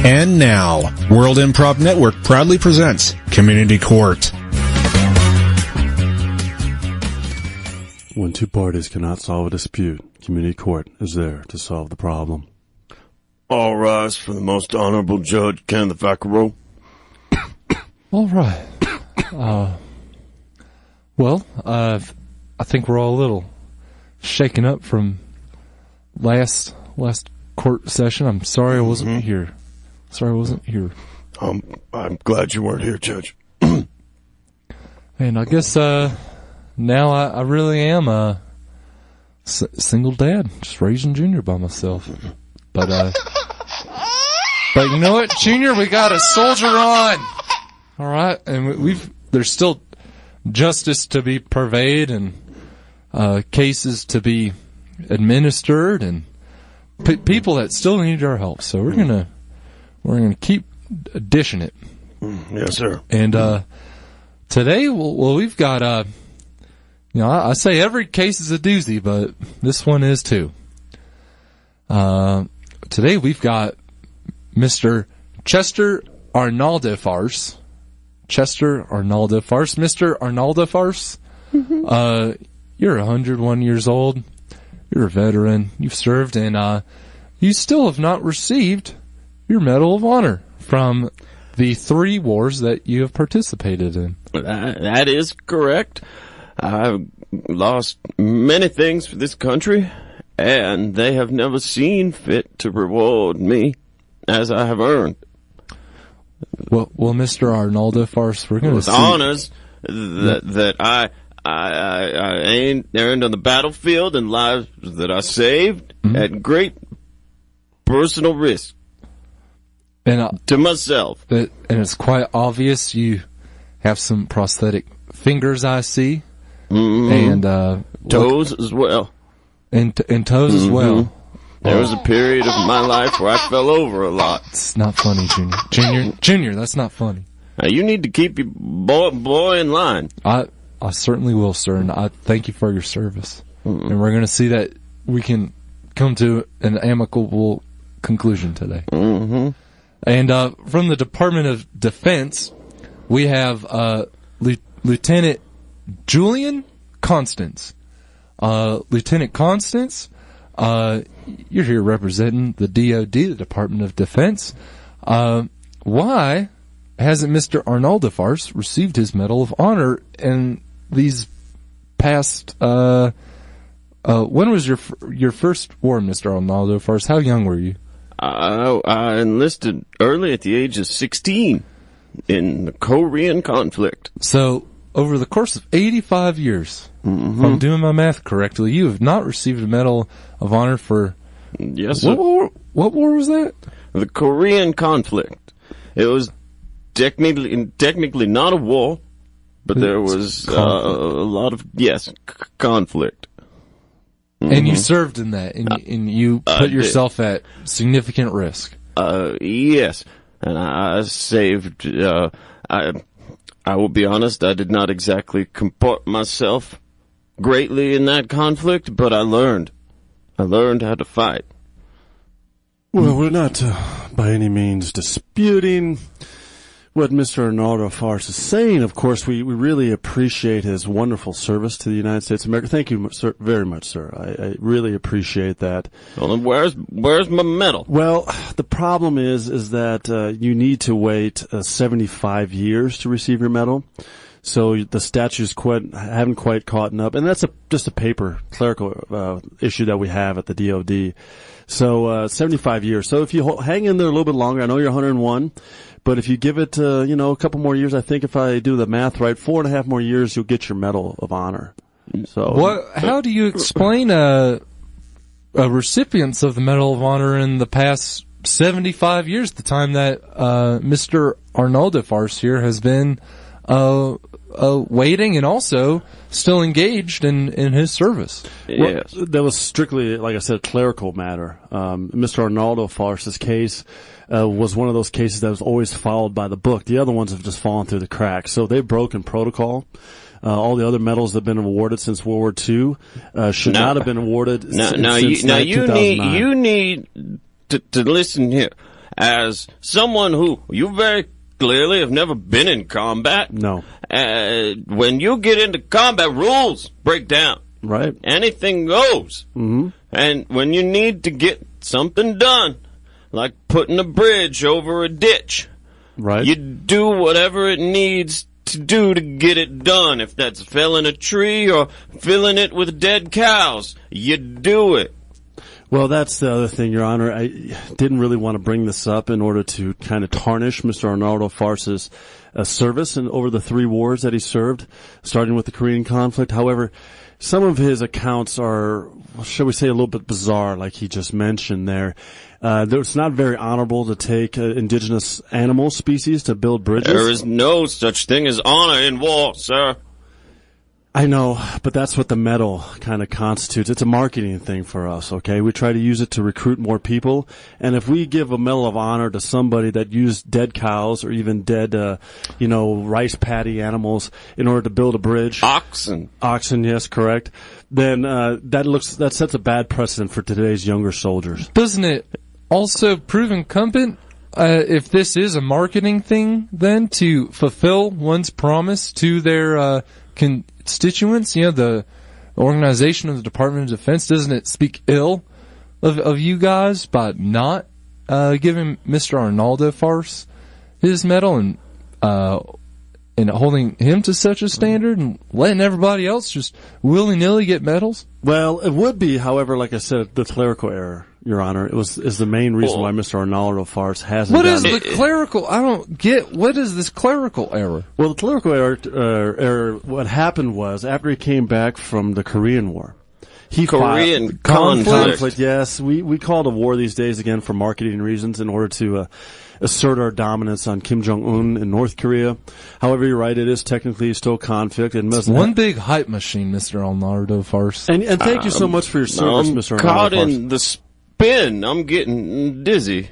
And now, World Improv Network proudly presents Community Court. When two parties cannot solve a dispute, Community Court is there to solve the problem. All rise for the Most Honorable Judge Kenneth Vicarro. All right. I think we're all a little shaken up from last court session. I'm sorry I wasn't here. I'm glad you weren't here, Judge. And I guess now I really am a single dad, just raising Junior by myself. But you know what, Junior, we got a soldier on. All right, and there's still justice to be purveyed and cases to be administered and people that still need our help. So we're gonna keep dishing it. Yes, sir. And today, we've got I say every case is a doozy, but this one is too. Today we've got Mr. Chester Arnaldo Farce. Chester Arnaldo Farce. Mr. Arnaldo Farce, you're 101 years old. You're a veteran. You've served, and you still have not received your Medal of Honor from the 3 wars that you have participated in. That is correct. I've lost many things for this country, and they have never seen fit to reward me as I have earned. Well, Mr. Arnaldo Farce, we're going to see honors that I earned on the battlefield and lives that I saved at great personal risk to myself. And it's quite obvious you have some prosthetic fingers, I see, and toes as well, and toes as well. There was a period of my life where I fell over a lot. It's not funny, Junior. That's not funny. Now, you need to keep your boy in line. I certainly will, sir, and I thank you for your service. And we're going to see that we can come to an amicable conclusion today. And from the Department of Defense, we have Lieutenant Julian Constance. Lieutenant Constance, you're here representing the DOD, the Department of Defense. Why hasn't Mr. Arnaldo Farce received his Medal of Honor in these past, when was your first war, Mr. Arnaldo Farce? How young were you? I enlisted early at the age of 16 in the Korean conflict. So, over the course of 85 years, if I'm doing my math correctly, you have not received a Medal of Honor for... Yes, sir. What war was that? The Korean conflict. It was technically not a war, but there was a lot of, conflict. And you served in that, and you put yourself at significant risk. Yes, and I saved, I will be honest, I did not exactly comport myself greatly in that conflict, but I learned how to fight. Well, we're not by any means disputing what Mr. Arnaldo Farce is saying. Of course, we really appreciate his wonderful service to the United States of America. Thank you, sir, very much, sir. I really appreciate that. Well, then where's my medal? Well, the problem is that you need to wait 75 years to receive your medal. So the statutes haven't quite caught up, and that's just a paper clerical issue that we have at the DOD. So 75 years. So if you hang in there a little bit longer, I know you're 101, but if you give it a couple more years, I think if I do the math right, 4.5 more years, you'll get your Medal of Honor. So how do you explain recipients of the Medal of Honor in the past 75 years, the time that Mr. Arnaldo Farce here has been waiting and also still engaged in his service? Yes. Well, that was strictly, like I said, a clerical matter. Mr. Arnaldo Farce's case was one of those cases that was always followed by the book. The other ones have just fallen through the cracks. So they've broken protocol. All the other medals that have been awarded since World War II should not have been awarded since 2009. You need to listen here. as someone who you very clearly have never been in combat. No. When you get into combat, rules break down. Right. Anything goes. Mm-hmm. And when you need to get something done, like putting a bridge over a ditch, Right. you do whatever it needs to do to get it done. If that's felling a tree or filling it with dead cows, you do it. Well, that's the other thing, Your Honor. I didn't really want to bring this up in order to kind of tarnish Mr. Arnaldo Fars's service over the 3 wars that he served, starting with the Korean conflict. However, some of his accounts are, shall we say, a little bit bizarre, like he just mentioned there. It's not very honorable to take indigenous animal species to build bridges. There is no such thing as honor in war, sir. I know, but that's what the medal kind of constitutes. It's a marketing thing for us, okay? We try to use it to recruit more people, and if we give a medal of honor to somebody that used dead cows or even dead, rice paddy animals in order to build a bridge. Oxen, yes, correct. Then, that sets a bad precedent for today's younger soldiers. Doesn't it also prove incumbent, if this is a marketing thing, then to fulfill one's promise to their, constituents, the organization of the Department of Defense? Doesn't it speak ill of you guys by not giving Mr. Arnaldo Fars his medal and holding him to such a standard and letting everybody else just willy-nilly get medals? Well, it would be, however, like I said, the clerical error, Your Honor. Is the main reason why Mr. Arnaldo Fars hasn't. What is the clerical? I don't get. What is this clerical error? Well, the clerical error. What happened was after he came back from the Korean War, Korean conflict. Yes, we call it a war these days again for marketing reasons in order to assert our dominance on Kim Jong-un in North Korea. However, you're right; it is technically still conflict. And it's one big hype machine, Mr. Arnaldo Fars. And thank you so much for your service, Mr. Arnaldo Caught Fars. in the spin. I'm getting dizzy.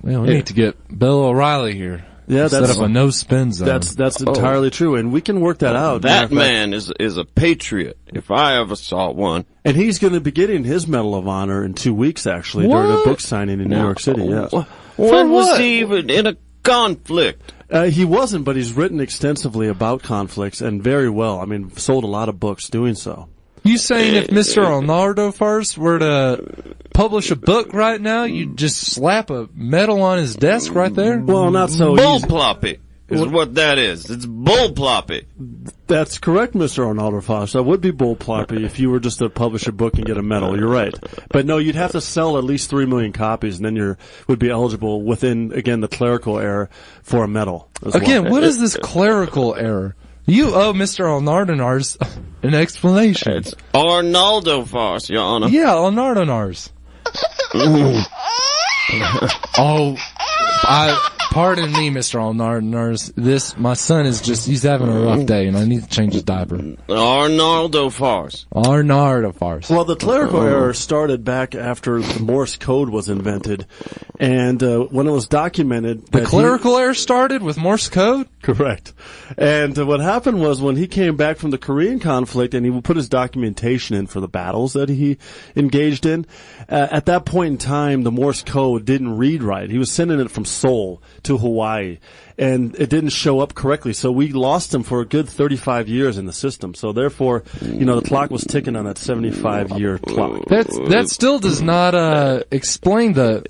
Well, we need to get Bill O'Reilly here. Yeah, set up a no spin zone. That's entirely true, and we can work that out. That man is a patriot, if I ever saw one. And he's going to be getting his Medal of Honor in 2 weeks, actually, during a book signing in New York City. Yeah. When was he even in a conflict? He wasn't, but he's written extensively about conflicts and very well. I mean, sold a lot of books doing so. You saying if Mr. Arnaldo Fars were to publish a book right now, you'd just slap a medal on his desk right there? Well, not so bull easy. ploppy is what that is. It's bull ploppy. That's correct, Mr. Arnaldo Fars. That would be bull ploppy if you were just to publish a book and get a medal. You're right. But no, you'd have to sell at least 3 million copies, and then you would be eligible within, again, the clerical error for a medal. Again, what is this clerical error? You owe Mr. Arnaldo an explanation. It's Arnaldo Fars, Your Honor. Yeah, Arnaldo. Pardon me, Mr. Arnaldo. My son he's having a rough day, and I need to change his diaper. Arnaldo Fars. Well, the clerical error started back after the Morse code was invented, and when it was documented, the clerical error started with Morse code. Correct. And what happened was when he came back from the Korean conflict, and he put his documentation in for the battles that he engaged in. At that point in time, the Morse code didn't read right. He was sending it from Seoul to Hawaii, and it didn't show up correctly. So we lost him for a good 35 years in the system. So therefore, the clock was ticking on that 75-year clock. That still does not explain the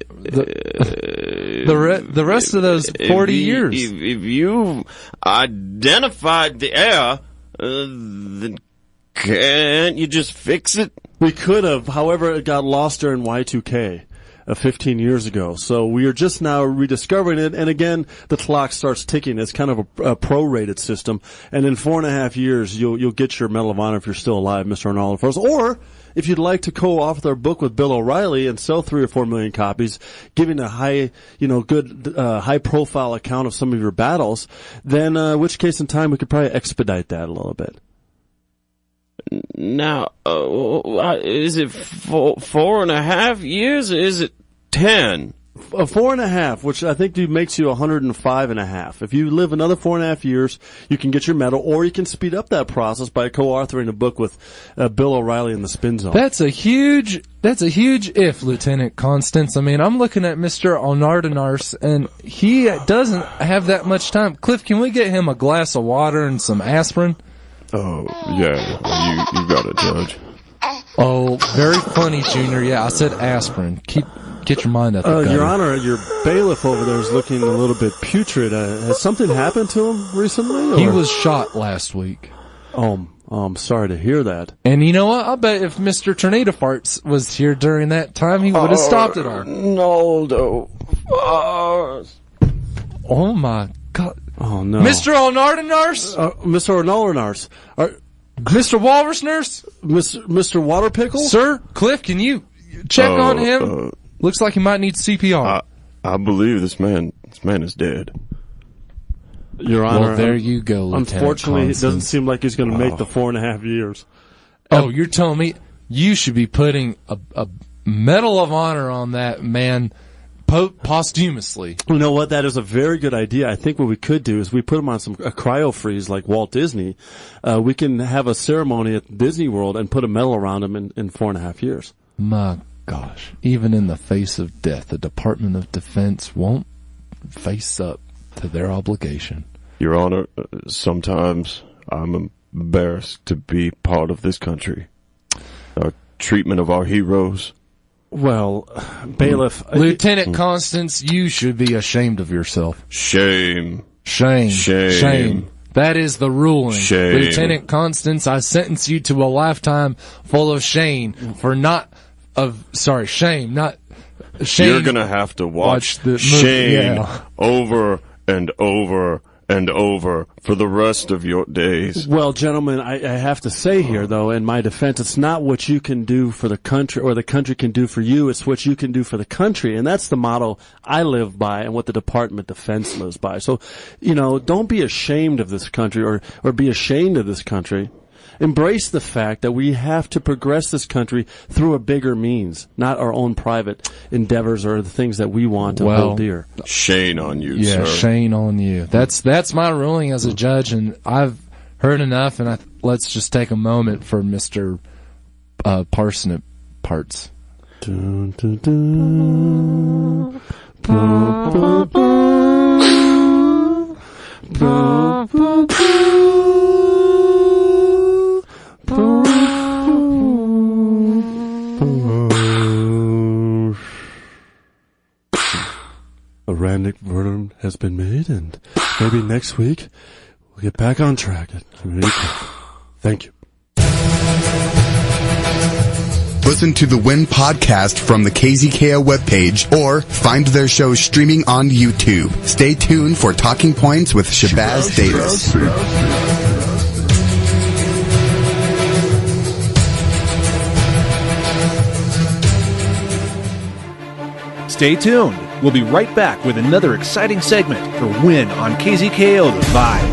rest of those 40 years. If you identified the error, then can't you just fix it? We could have. However, it got lost during Y2K. 15 years ago. So we are just now rediscovering it, and again, the clock starts ticking. It's kind of a prorated system, and in 4.5 years, you'll get your Medal of Honor if you're still alive, Mr. Arnaldo Fars. Or if you'd like to co-author a book with Bill O'Reilly and sell 3 or 4 million copies, giving a high-profile account of some of your battles, then which case in time we could probably expedite that a little bit. Now, is it 4.5 years or is it 10? A 4.5, which I think makes you 105.5. If you live another 4.5 years, you can get your medal, or you can speed up that process by co-authoring a book with Bill O'Reilly in the Spin Zone. That's a huge if, Lieutenant Constance. I mean, I'm looking at Mr. Onardinars, and he doesn't have that much time. Cliff, can we get him a glass of water and some aspirin? Oh, yeah. Well, you got it, Judge. Oh, very funny, Junior. Yeah, I said aspirin. Get your mind up. Your Honor, your bailiff over there is looking a little bit putrid. Has something happened to him recently? Or? He was shot last week. Oh, I'm sorry to hear that. And you know what? I bet if Mr. Tornado Farts was here during that time, he would have stopped it all. Naldo. Oh, my God. Oh, no. Mr. Onardinars? Mr. Onardinars. Mr. Walrus Nurse? Mr. Water Pickle? Sir, Cliff, can you check on him? Looks like he might need CPR. I believe this man is dead. Your Honor. Well, there you go, Lieutenant Unfortunately, Constance. it doesn't seem like he's going to make the 4.5 years. Oh, you're telling me you should be putting a Medal of Honor on that man posthumously. You know what? That is a very good idea. I think what we could do is we put him on a cryo freeze like Walt Disney. We can have a ceremony at Disney World and put a medal around him in 4.5 years. My gosh. Even in the face of death, the Department of Defense won't face up to their obligation. Your Honor, sometimes I'm embarrassed to be part of this country. Our treatment of our heroes. Well, bailiff. Lieutenant Constance, you should be ashamed of yourself. Shame. Shame. That is the ruling. Shame. Lieutenant Constance, I sentence you to a lifetime full of shame for shame. You're gonna have to watch the Shame over and over and over for the rest of your days. Well, gentlemen, I have to say here, though, in my defense, it's not what you can do for the country or the country can do for you. It's what you can do for the country. And that's the motto I live by and what the Department of Defense lives by. So, don't be ashamed of this country or be ashamed of this country. Embrace the fact that we have to progress this country through a bigger means, not our own private endeavors or the things that we want to hold dear. Shame on you, sir. Yeah, shame on you. That's my ruling as a judge, and I've heard enough, and let's just take a moment for Mr. Parsnip Parts. Dun, dun, dun. A random verdict has been made, and maybe next week we'll get back on track. Thank you. Listen to the Win podcast from the KZKO webpage or find their show streaming on YouTube. Stay tuned for Talking Points with Shabazz Davis. Stay tuned. We'll be right back with another exciting segment for Win on KZKO The Vibe.